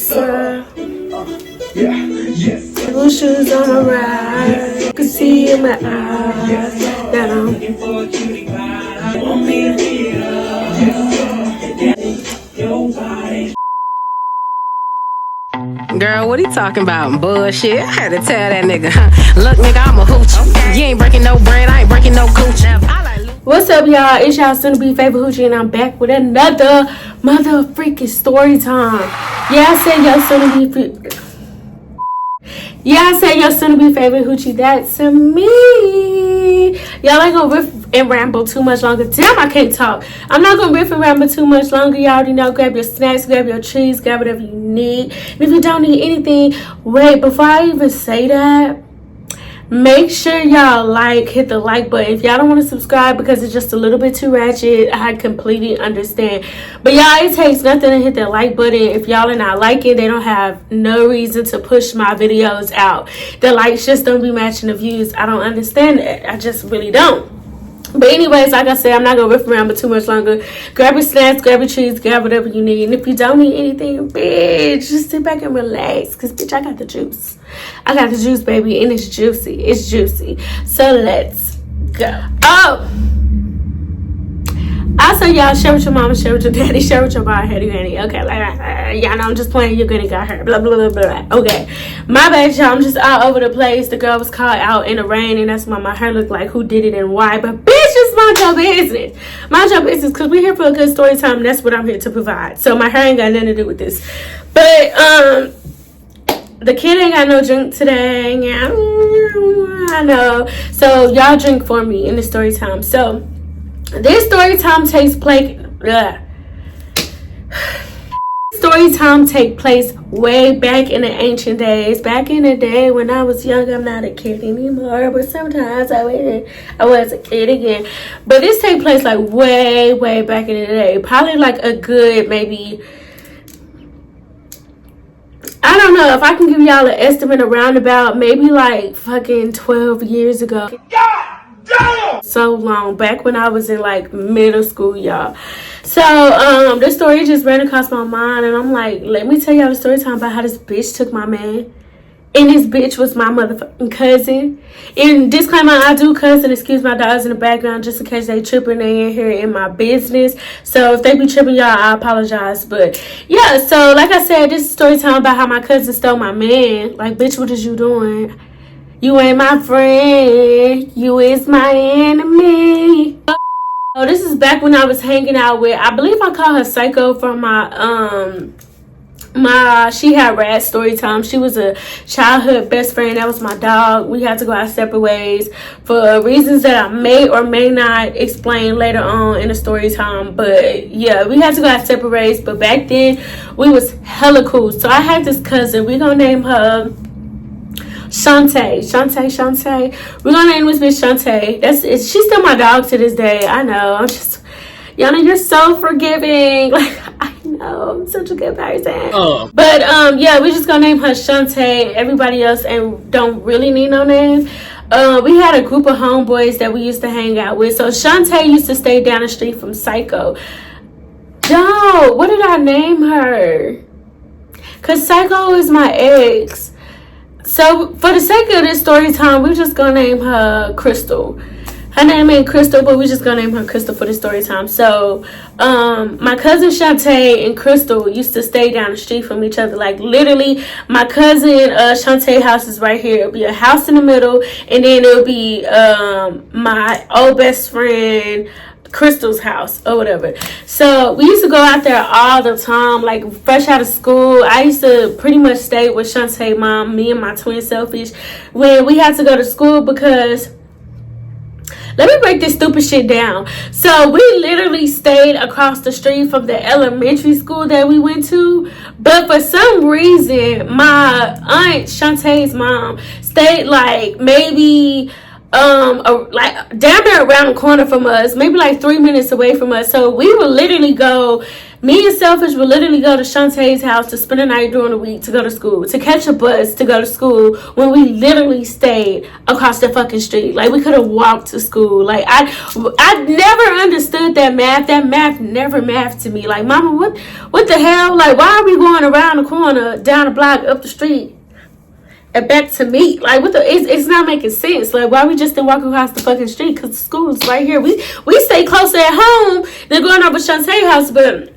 sir. Blue shoes on my ride. You can see in my eyes that I'm looking for a cutie pie. Want me to beat it up. Girl, what he talking about? Bullshit. I had to tell that nigga. Look, nigga, I'm a hooch. You ain't breaking no bread. I ain't breaking no cooch. What's up, y'all? It's y'all soon-to-be favorite hoochie, and I'm back with another mother freaking story time. Yeah, I said y'all soon-to-be. Yeah, I said your soon-to-be favorite hoochie. That's me. Y'all ain't gonna riff and ramble too much longer. Damn, I can't talk. I'm not gonna riff and ramble too much longer. Y'all already know. Grab your snacks, grab your treats, grab whatever you need. And if you don't need anything, wait, before I even say that, make sure y'all hit the like button. If y'all don't want to subscribe because it's just a little bit too ratchet, I completely understand. But y'all, it takes nothing to hit that like button. If y'all are not liking, they don't have no reason to push my videos out. The likes just don't be matching the views. I don't understand that. I just really don't. But anyways, like I said, I'm not going to riff around but too much longer. Grab your snacks, grab your treats, grab whatever you need. And if you don't need anything, bitch, just sit back and relax. Because, bitch, I got the juice. I got the juice, baby, and it's juicy. It's juicy. So, let's go. Oh! Also, y'all, share with your mama, share with your daddy, share with your bald headed granny. Okay, y'all know I'm just playing. Your granny got hurt. Blah, blah, blah, blah. Okay. My bad, y'all. I'm just all over the place. The girl was caught out in the rain, and that's why my hair looked like who did it and why. But, bitch, just mind your business. Mind your business, because we're here for a good story time, and that's what I'm here to provide. So, my hair ain't got nothing to do with this. But, the kid ain't got no drink today. Yeah, I know. So, y'all drink for me in the story time. So, this story time takes place. Story time take place way back in the ancient days. Back in the day when I was young, I'm not a kid anymore, but sometimes I was a kid again. But this take place like way back in the day. Probably like a good maybe. I don't know if I can give y'all an estimate around about maybe like fucking 12 years ago. God damn! So long back when I was in like middle school, y'all. So this story just ran across my mind, and I'm like, let me tell y'all the story time about how this bitch took my man. And this bitch was my motherfucking cousin. And disclaimer, I do cuss and excuse my dogs in the background just in case they tripping. They in here in my business. So if they be tripping, y'all, I apologize. But yeah, so like I said, this is a story time about how my cousin stole my man. Like, bitch, what is you doing? You ain't my friend. You is my enemy. Oh, this is back when I was hanging out with, I believe I call her Psycho from my she had rad story time. She was a childhood best friend. That was my dog. We had to go our separate ways for reasons that I may or may not explain later on in the story time. But yeah, we had to go our separate ways. But back then we was hella cool. So I had this cousin. We're gonna name her Shantae. We're gonna name this bitch Shantae. She's still my dog to this day. I know. I'm just, y'all know, you're so forgiving. Like, I know, I'm such a good person. But yeah, we're just gonna name her Shantae. Everybody else and don't really need no name. We had a group of homeboys that we used to hang out with. So Shantae used to stay down the street from Psycho. Yo, what did I name her? Cause Psycho is my ex. So, for the sake of this story time, we're just going to name her Crystal. Her name ain't Crystal, but we're just going to name her Crystal for the story time. So, my cousin Shantae and Crystal used to stay down the street from each other. Like, literally, my cousin Shantae house is right here. It'll be a house in the middle, and then it'll be my old best friend Crystal's house or whatever. So we used to go out there all the time, like fresh out of school. I used to pretty much stay with Shantae mom, me and my twin selfish, when we had to go to school because let me break this stupid shit down. So we literally stayed across the street from the elementary school that we went to, but for some reason my aunt Shantae's mom stayed like maybe like damn near around the corner from us, maybe like 3 minutes away from us. So we would literally go Me and Selfish would literally go to Shantae's house to spend a night during the week to go to school, to catch a bus to go to school, when we literally stayed across the fucking street. Like, we could have walked to school. Like, I never understood that math. That math never mathed to me. Like, mama, what the hell? Like, why are we going around the corner, down the block, up the street, and back to meet? Like, it's not making sense. Like, why we just didn't walk across the fucking street? Because the school is right here. We stay closer at home than going over Shantae's house. But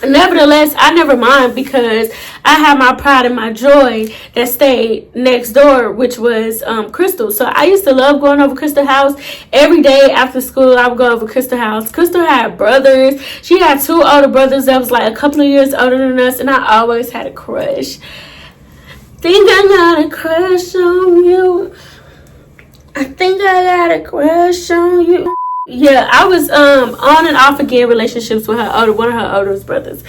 nevertheless, I never mind, because I had my pride and my joy that stayed next door, which was Crystal. So I used to love going over Crystal's house. Every day after school, I would go over Crystal's house. Crystal had brothers. She had 2 older brothers that was like a couple of years older than us, and I always had a crush. Think I got a crush on you. I think I got a crush on you. Yeah, I was on and off again relationships with one of her oldest brothers.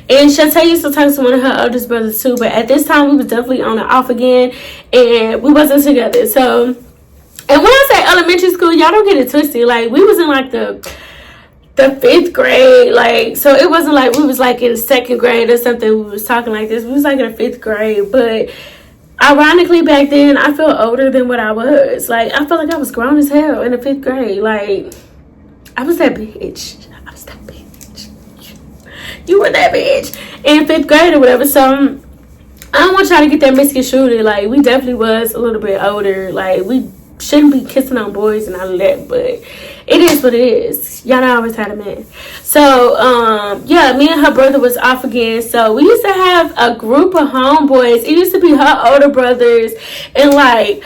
And Shantae used to talk to one of her oldest brothers too, but at this time we was definitely on and off again, and we wasn't together. So, and when I say elementary school, y'all don't get it twisted. Like, we was in like the 5th grade, like, so it wasn't like we was like in 2nd grade or something. We was talking like this. We was like in the 5th grade, but ironically, back then, I felt older than what I was. Like, I felt like I was grown as hell in the 5th grade. Like, I was that bitch. I was that bitch. You were that bitch in 5th grade or whatever. So, I don't want y'all to get that misconstrued. Like, we definitely was a little bit older. Like, we shouldn't be kissing on boys and all of that, but it is what it is. Y'all know I always had a man. So, yeah, me and her brother was off again. So we used to have a group of homeboys. It used to be her older brothers and like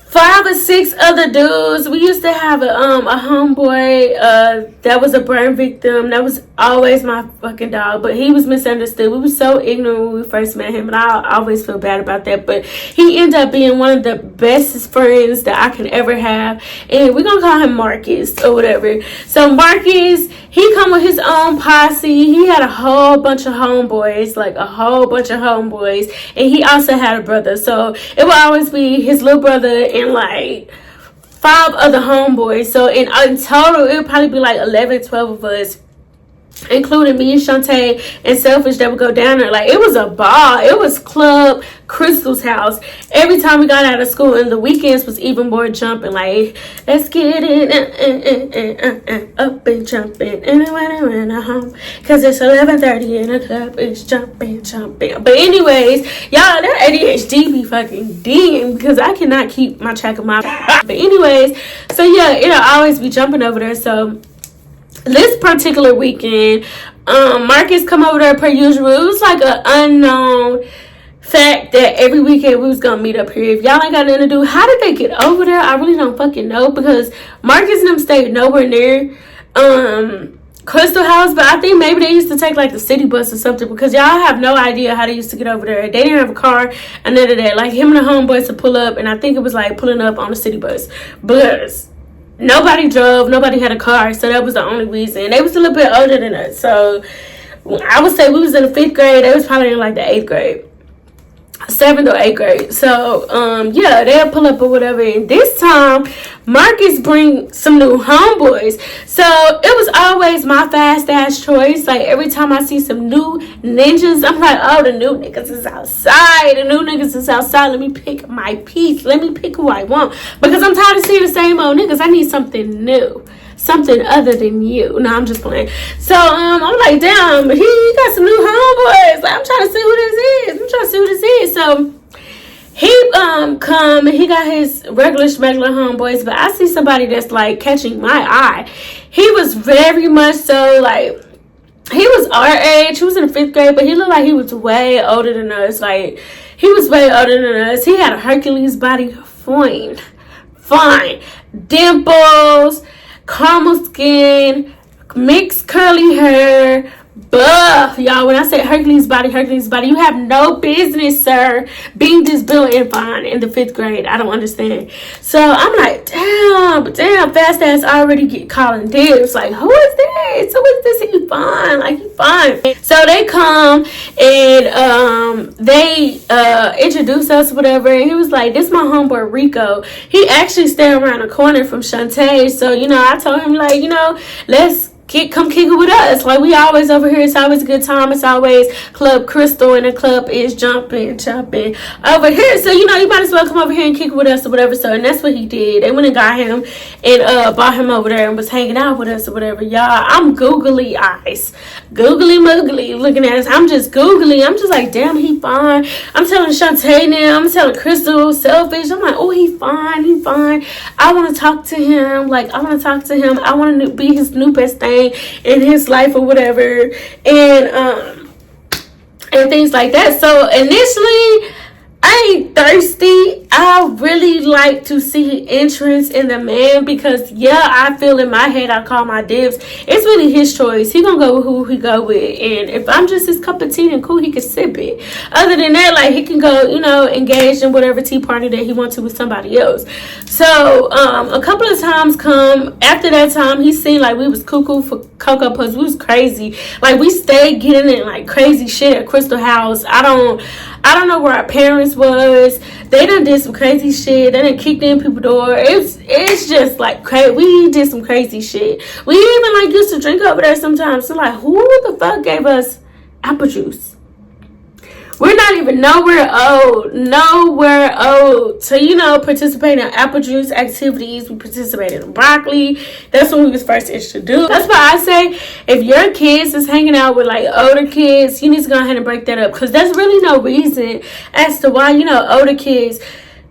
5 or 6 other dudes. We used to have a homeboy that was a burn victim. That was always my fucking dog, but he was misunderstood. We were so ignorant when we first met him, and I always feel bad about that. But he ended up being one of the best friends that I could ever have, and we're gonna call him Marcus or whatever. So Marcus, he come with his own posse. He had a whole bunch of homeboys, and he also had a brother. So it would always be his little brother and like 5 other homeboys. So in total, it would probably be like 11, 12 of us, including me and Shantae and Selfish, that would go down there. Like, it was a ball. It was Club Crystal's house every time we got out of school, and the weekends was even more jumping. Like, let's get it up and jumping, and I went home because it's 11:30 and the club is jumping. But anyways, y'all, that ADHD be fucking ding, because I cannot keep my track of my. But anyways, so yeah, it'll always be jumping over there. So this particular weekend, Marcus come over there per usual. It was like an unknown fact that every weekend we was gonna meet up here. If y'all ain't got nothing to do, how did they get over there? I really don't fucking know, because Marcus and them stayed nowhere near Crystal House, but I think maybe they used to take like the city bus or something, because y'all have no idea how they used to get over there. They didn't have a car and none of that. Like, him and the homeboys to pull up, and I think it was like pulling up on the city bus, but nobody drove, nobody had a car, so that was the only reason. They was a little bit older than us, so I would say we was in the 5th grade. They was probably in like the 8th grade, 7th or 8th grade. So yeah, they'll pull up or whatever. And this time Marcus bring some new homeboys, so it was always my fast ass choice. Like, every time I see some new ninjas, I'm like, oh, the new niggas is outside. Let me pick my piece. Let me pick who I want, because I'm tired of seeing the same old niggas. I need something new, something other than you. No, I'm just playing. So I'm like, damn, he got some new homeboys. Like, I'm trying to see who this is. So he come and he got his regular homeboys, but I see somebody that's like catching my eye. He was very much so like, he was our age. He was in the 5th grade, but he looked like he was way older than us. Like, he was way older than us. He had a Hercules body, fine, dimples, caramel skin, mixed curly hair, buff. Y'all, when I say Hercules body, you have no business, sir, being this built and fine in the 5th grade. I don't understand. So I'm like, damn, fast ass already get calling dibs. Like, who is this? He fine. Like, he fine. So they come and they introduce us, whatever. And he was like, this my homeboy Rico. He actually stayed around the corner from Shantae. So, I told him, like, let's come kick it with us. Like, we always over here. It's always a good time. It's always Club Crystal, and the club is jumping over here. So, you know, you might as well come over here and kick it with us or whatever. So, and that's what he did. They went and got him and brought him over there and was hanging out with us or whatever. Y'all, I'm googly eyes. Googly muggly looking at us. I'm just googly. I'm just like, damn, he fine. I'm telling Shantae now. I'm telling Crystal, selfish. I'm like, oh, he fine. He fine. I want to talk to him. Like, I want to talk to him. I want to be his new best thing in his life or whatever, and things like that. So initially, I ain't thirsty. I really like to see entrance in the man, because yeah, I feel in my head, I call my dibs. It's really his choice. He gonna go with who he go with, and if I'm just his cup of tea, then cool, he can sip it. Other than that, like, he can go, you know, engage in whatever tea party that he wants to with somebody else. So a couple of times come after that time, he seen like we was cuckoo for Cocoa Puffs. We was crazy. Like, we stayed getting in like crazy shit at Crystal House. I don't know where our parents was. They done did some crazy shit. They done kicked in people's door. It's just like crazy. We did some crazy shit. We even like used to drink over there sometimes. So like, who the fuck gave us apple juice? We're not even nowhere old to, you know, participate in apple juice activities. We participated in broccoli. That's what we was first introduced. That's why I say, if your kids is hanging out with like older kids, you need to go ahead and break that up, because there's really no reason as to why, you know, older kids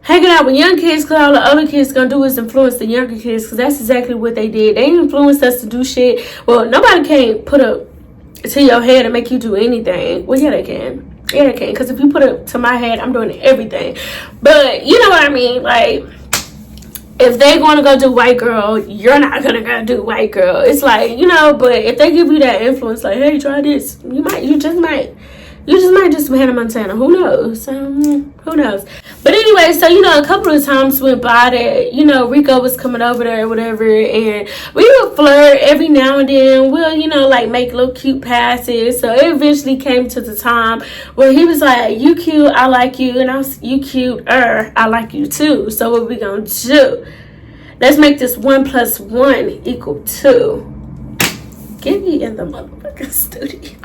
hanging out with young kids, because all the older kids gonna do is influence the younger kids, because that's exactly what they did. They influenced us to do shit. Well, nobody can put up to your head and make you do anything. Well, yeah, they can. Yeah, they can. Because if you put it to my head, I'm doing everything. But you know what I mean? Like, if they going to go do white girl, you're not going to go do white girl. It's like, you know, but if they give you that influence, like, hey, try this, you just might do some Hannah Montana. Who knows? Who knows? But anyway, so, you know, a couple of times went by that, you know, Rico was coming over there or whatever, and we would flirt every now and then. We'll, you know, like, make little cute passes. So it eventually came to the time where he was like, you cute, I like you, and I was, you cute, I like you too. So what we gonna do? Let's make this 1 + 1 = 2. Get me in the motherfucking studio.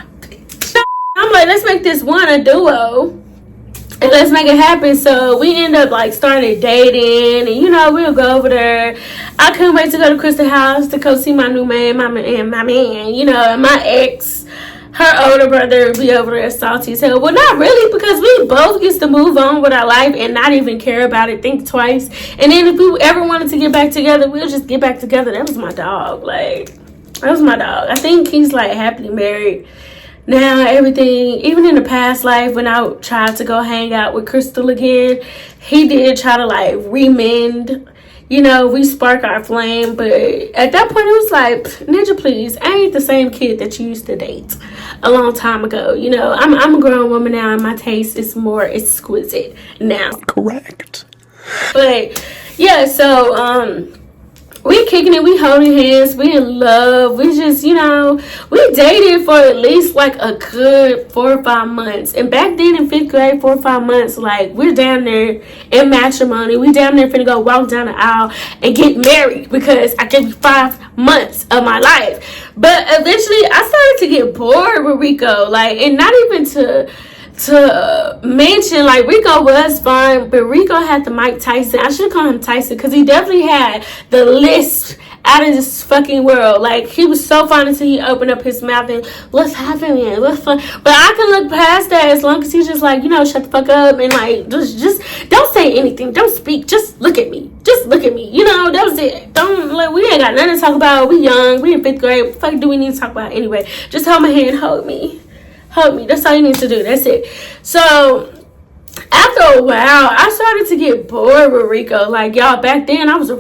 I'm like, let's make this one a duo, and let's make it happen. So we end up like started dating, and you know, we'll go over there. I couldn't wait to go to Crystal House to go see my new man, my man, you know, and my ex, her older brother, would be over there salty as hell. Well, not really, because we both used to move on with our life and not even care about it, think twice. And then if we ever wanted to get back together, we'll just get back together. That was my dog. Like, that was my dog. I think he's like happily married now, everything. Even in the past life, when I tried to go hang out with Crystal again, he did try to like remend, you know, re-spark our flame. But at that point, it was like, Ninja, please, I ain't the same kid that you used to date a long time ago. You know, I'm a grown woman now, and my taste is more exquisite now. Correct. But yeah, so we kicking it, we holding hands, we in love. We just, you know, we dated for at least like a good 4 or 5 months. And back then in 5th grade, 4 or 5 months, like, we're down there in matrimony. We down there finna go walk down the aisle and get married, because I gave you 5 months of my life. But eventually I started to get bored with Rico, like, and not even to mention, like, Rico was fine, but Rico had the Mike Tyson. I should call him Tyson, because he definitely had the lisp out of this fucking world. Like, he was so fun until he opened up his mouth and, what's happening? What's fun? But I can look past that as long as he's just like, you know, shut the fuck up and like, just don't say anything, don't speak, just look at me. Just look at me. You know, that was it. Don't, like, we ain't got nothing to talk about. We young, we in 5th grade. What the fuck do we need to talk about anyway? Just hold my hand, hold me. Help me. That's all you need to do. That's it. So after a while, I started to get bored with Rico. Like, y'all, back then I was a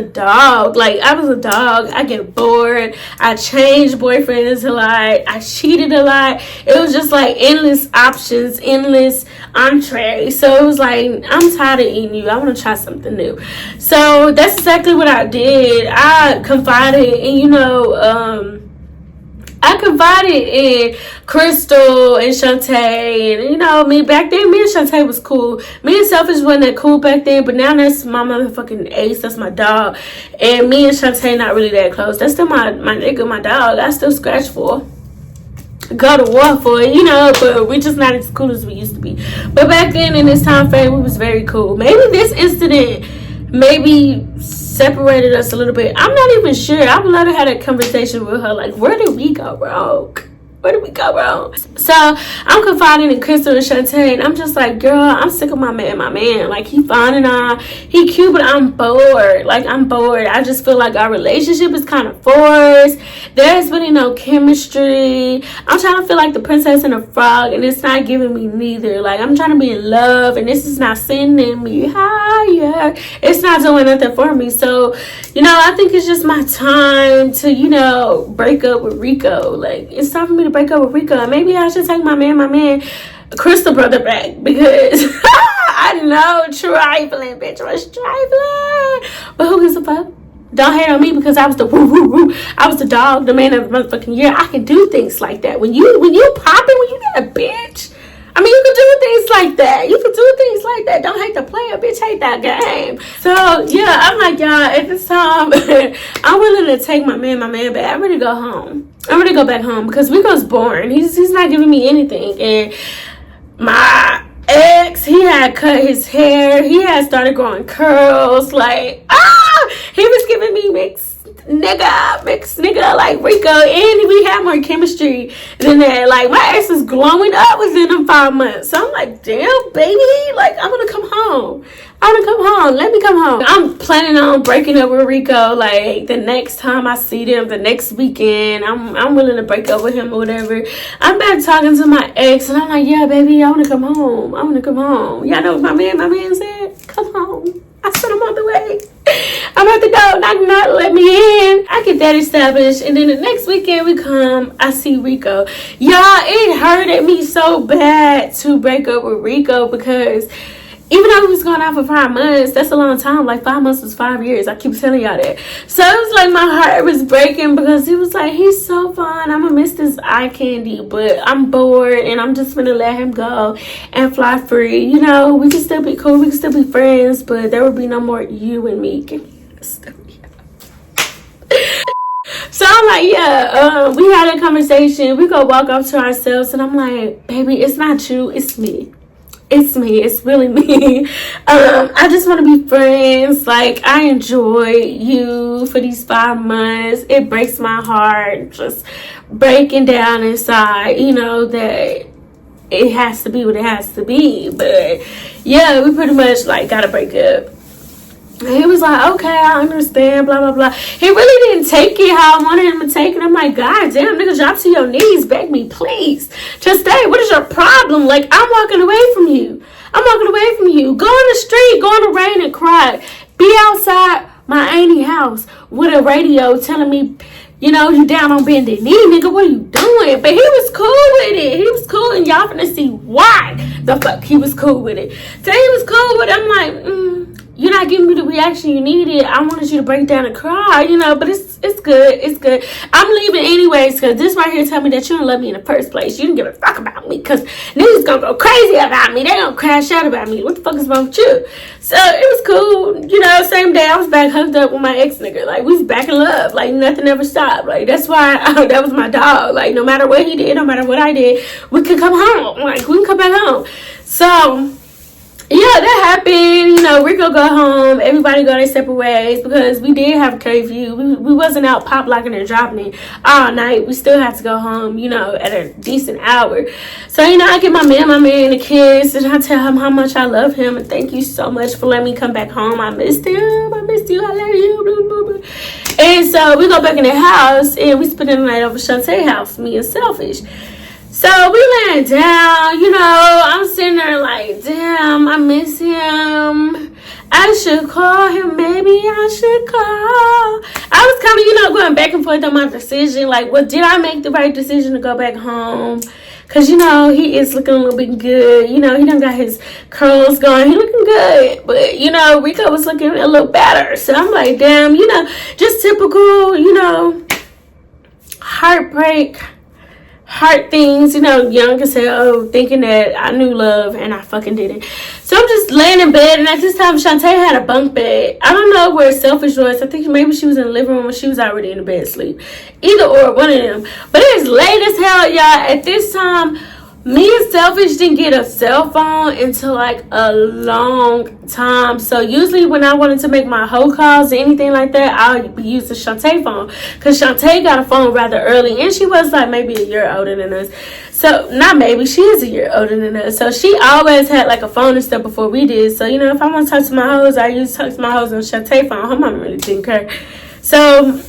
dog. Like, I was a dog. I get bored. I changed boyfriends a lot. I cheated a lot. It was just like endless options, endless entrees. So it was like, I'm tired of eating you. I want to try something new. So that's exactly what I did. I confided in, you know, I confided in Crystal and Shantae, and you know, back then, me and Shantae was cool. Me and Selfish wasn't that cool back then, but now that's my motherfucking ace. That's my dog, and me and Shantae not really that close. That's still my nigga, my dog. I still scratch for, go to war for, you know, but we're just not as cool as we used to be. But back then, in this time frame, we was very cool. Maybe this incident maybe separated us a little bit. I'm not even sure. I would love to have a conversation with her. Like, where did we go wrong? Where did we go wrong? So I'm confiding in Crystal and Shantae, and I'm just like, girl, I'm sick of my man. Like, he fine and all, he cute, but I'm bored. Like, I'm bored. I just feel like our relationship is kind of forced. There's really no chemistry. I'm trying to feel like the princess and the frog, and it's not giving me neither. Like, I'm trying to be in love, and this is not sending me higher. It's not doing nothing for me. So, you know, I think it's just my time to, you know, break up with Rico. Like, it's time for me to break up with Rico. Maybe I should take my man Crystal brother back, because I know trifling, bitch, was trifling. But who gives a fuck? Don't hate on me because I was the woo. I was the dog, the man of the motherfucking year. I can do things like that. When you popping, when you got a bitch, I mean, you can do things like that. You can do things like that. Don't hate the player, bitch. Hate that game. So, yeah, I'm like, y'all, at this time, I'm willing to take my man back. I'm ready to go home. I'm ready to go back home because Rico's boring. He's not giving me anything. And my ex, he had cut his hair. He had started growing curls. Like, he was giving me mixed nigga like Rico, and we had more chemistry than that. Like, my ex was glowing up within them 5 months. So I'm like, damn, baby, like, I'm gonna come home. Let me come home. I'm planning on breaking up with Rico. Like, the next time I see them, the next weekend, I'm willing to break up with him or whatever. I'm back talking to my ex, and I'm like, yeah, baby, I want to come home. Y'all know what my man said? Come home. I said, I'm on the way. I'm at the door. Knock, let me in. I get that established. And then the next weekend we come, I see Rico. Y'all, it hurted me so bad to break up with Rico, because even though we was going out for 5 months, that's a long time. Like, 5 months was 5 years. I keep telling y'all that. So it was like my heart was breaking, because he was like, he's so fun. I'm going to miss this eye candy, but I'm bored, and I'm just going to let him go and fly free. You know, we can still be cool. We can still be friends, but there will be no more you and me. So I'm like, yeah, we had a conversation. We go walk up to ourselves, and I'm like, baby, it's not you. It's me. It's me. It's really me. I just want to be friends. Like, I enjoy you for these 5 months. It breaks my heart just breaking down inside, you know, that it has to be what it has to be. But yeah, we pretty much like gotta break up. And he was like, okay, I understand, blah, blah, blah. He really didn't take it how I wanted him to take it. I'm like, God damn, nigga, drop to your knees. Beg me, please. Just stay. What is your problem? Like, I'm walking away from you. Go on the street, go in the rain and cry. Be outside my auntie house with a radio telling me, you know, you down on bended knee, nigga, what are you doing? But he was cool with it. He was cool, and y'all finna see why the fuck he was cool with it. So he was cool with it. I'm like, you're not giving me the reaction you needed. I wanted you to break down and cry, you know, but it's good. I'm leaving anyways, because this right here tell me that you didn't love me in the first place. You didn't give a fuck about me, because niggas gonna go crazy about me. They gonna crash out about me. What the fuck is wrong with you? So it was cool. You know, same day I was back hooked up with my ex nigga. Like, we was back in love. Like, nothing ever stopped. Like, that's why that was my dog. Like, no matter what he did, no matter what I did, we could come home. Like, we can come back home. So yeah, that happened. You know, Rico go home. Everybody go their separate ways, because we did have a curfew. We wasn't out pop locking and dropping it all night. We still had to go home, you know, at a decent hour. So, you know, I give my man a kiss, and I tell him how much I love him, and thank you so much for letting me come back home. I missed him. I missed you. I love you. Blah, blah, blah. And so we go back in the house, and we spend the night over Shantae's house, me and Selfish. So we laying down, you know, I'm sitting there like, damn, I miss him. I should call him, maybe I should call. I was kind of, you know, going back and forth on my decision. Like, well, did I make the right decision to go back home? Because, you know, he is looking a little bit good. You know, he done got his curls going. He looking good. But, you know, Rico was looking a little better. So I'm like, damn, you know, just typical, you know, heartbreak. heart things, you know, young as hell, thinking that I knew love and I fucking didn't. So I'm just laying in bed, and at this time Shantae had a bunk bed. I don't know where Selfish was. I think maybe she was in the living room when she was already in the bed asleep. Either or, one of them. But it was late as hell, y'all. At this time, me and Selfish didn't get a cell phone until like a long time. So usually when I wanted to make my hoe calls or anything like that, I'll use the Shantae phone, because Shantae got a phone rather early, and she was like maybe a year older than us. So not maybe, she is a year older than us. So she always had like a phone and stuff before we did. So, you know, if I want to talk to my hoes, I used to talk to my hoes on Shantae phone. Her mom really didn't care. So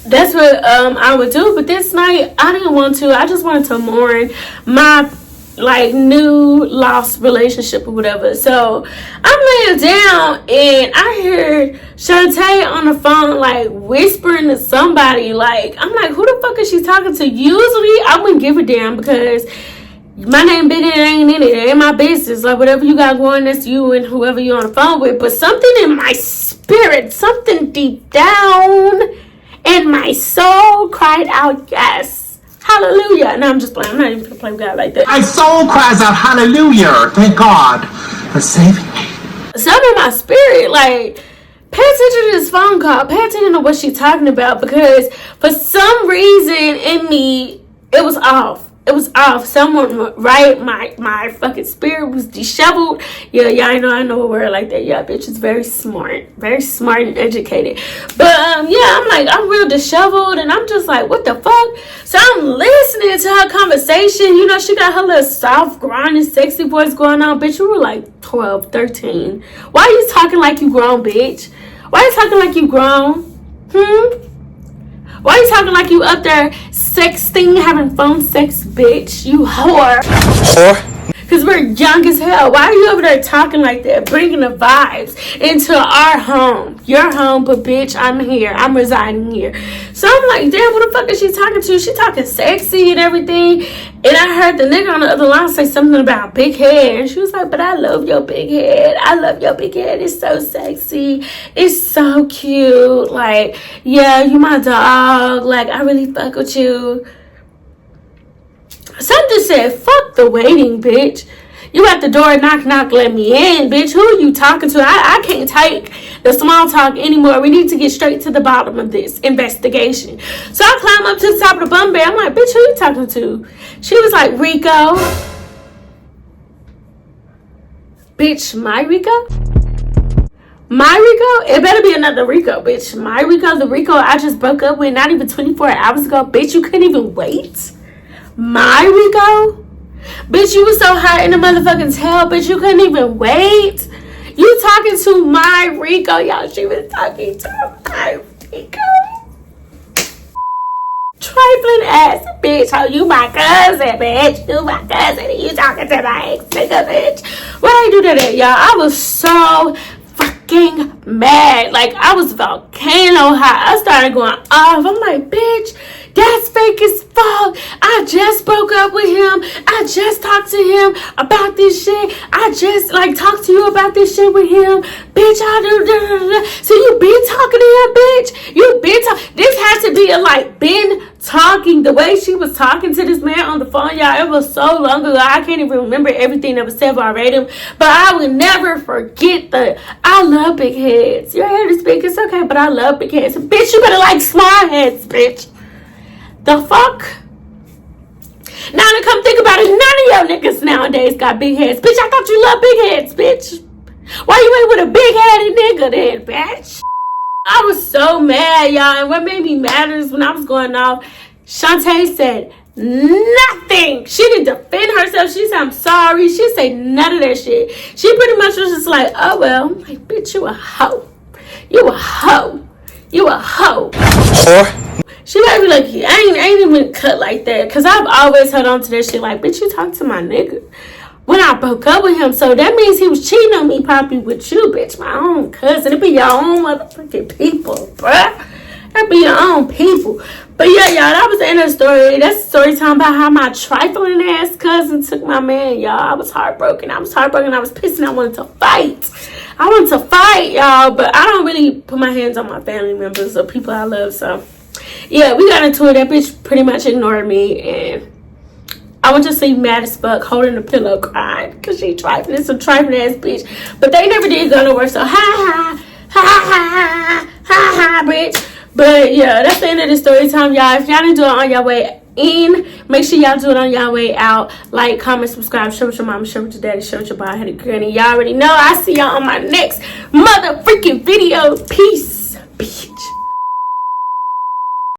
that's what I would do. But this night I didn't want to. I just wanted to mourn my like new lost relationship or whatever. So I'm laying down and I heard Shantae on the phone like whispering to somebody. Like, I'm like, who the fuck is she talking to? Usually I wouldn't give a damn, because my name been in it, ain't in it. It ain't my business. Like, whatever you got going, that's you and whoever you're on the phone with. But something in my spirit, something deep down in my soul cried out, yes. Hallelujah. No, I'm just playing. I'm not even going to play with God like that. My soul cries out, hallelujah. Thank God for saving me. Something in my spirit, like, pay attention to this phone call. Pay attention to what she's talking about, because for some reason in me, it was off. It was off. Someone, right? My fucking spirit was disheveled. Yeah, y'all know I know a word like that. Yeah, bitch is very smart and educated. But yeah, I'm like, I'm real disheveled, and I'm just like, what the fuck? So I'm listening to her conversation. You know, she got her little soft, grinding, sexy voice going on. Bitch, you were like 12, 13. Why are you talking like you grown, bitch? Why are you talking like you grown? Why are you talking like you up there sexting, having phone sex, bitch? You whore. Because we're young as hell. Why are you over there talking like that? Bringing the vibes into our home. Your home, but bitch, I'm here. I'm residing here. So I'm like, damn, what the fuck is she talking to? She talking sexy and everything. And I heard the nigga on the other line say something about big head. And she was like, but I love your big head. I love your big head. It's so sexy. It's so cute. Like, yeah, you my dog. Like, I really fuck with you. Something said, fuck the waiting, bitch. You at the door, knock, knock, let me in, bitch. Who are you talking to? I can't take the small talk anymore. We need to get straight to the bottom of this investigation. So I climb up to the top of the bunk bed. I'm like, bitch, who you talking to? She was like, Rico. Bitch, my Rico? My Rico? It better be another Rico, bitch. My Rico, the Rico I just broke up with not even 24 hours ago. Bitch, you couldn't even wait? My Rico? Bitch, you was so hot in the motherfucking tail, bitch, you couldn't even wait? You talking to my Rico, y'all. She was talking to my Rico. Trifling ass bitch. Oh, you my cousin, bitch. You my cousin, and you talking to my ex-nigga, bitch. Why I do that, y'all? I was so fucking mad. Like, I was volcano hot. I started going off. I'm like, bitch, that's fake as fuck. I just broke up with him. I just talked to him about this shit. I just talked to you about this shit with him. Bitch, I do. So you been talking to him, bitch? You been talking. This has to be been talking. The way she was talking to this man on the phone, y'all, it was so long ago. I can't even remember everything that was said verbatim. But I will never forget I love big heads. Your head is big, it's okay, but I love big heads. Bitch, you better like small heads, bitch. The fuck? Now to come think about it, none of your niggas nowadays got big heads. Bitch, I thought you loved big heads, bitch. Why you ain't with a big headed nigga then, bitch? I was so mad, y'all. And what made me mad is when I was going off, Shantae said nothing. She didn't defend herself. She said, I'm sorry. She said none of that shit. She pretty much was just like, oh, well. I'm like, bitch, you a hoe. You a hoe. You a hoe. She might be like, I ain't even cut like that. Because I've always held on to that shit. Like, bitch, you talked to my nigga when I broke up with him. So that means he was cheating on me probably with you, bitch. My own cousin. It be your own motherfucking people, bruh. That be your own people. But yeah, y'all, that was the end of the story. That's the story time about how my trifling ass cousin took my man, y'all. I was heartbroken. I was pissed and I wanted to fight. Y'all. But I don't really put my hands on my family members or people I love. So yeah, we got into it. That bitch pretty much ignored me, and I went to sleep mad as fuck, holding the pillow, crying, because she trifling. It's a trifling ass bitch. But they never did go nowhere, so ha, bitch. But yeah, that's the end of the story time, y'all. If y'all didn't do it on your way in, make sure y'all do it on your way out. Like, comment, subscribe, share with your mama, share with your daddy, share with your bald-headed granny. Y'all already know. I see y'all on my next motherfucking video. Peace, bitch.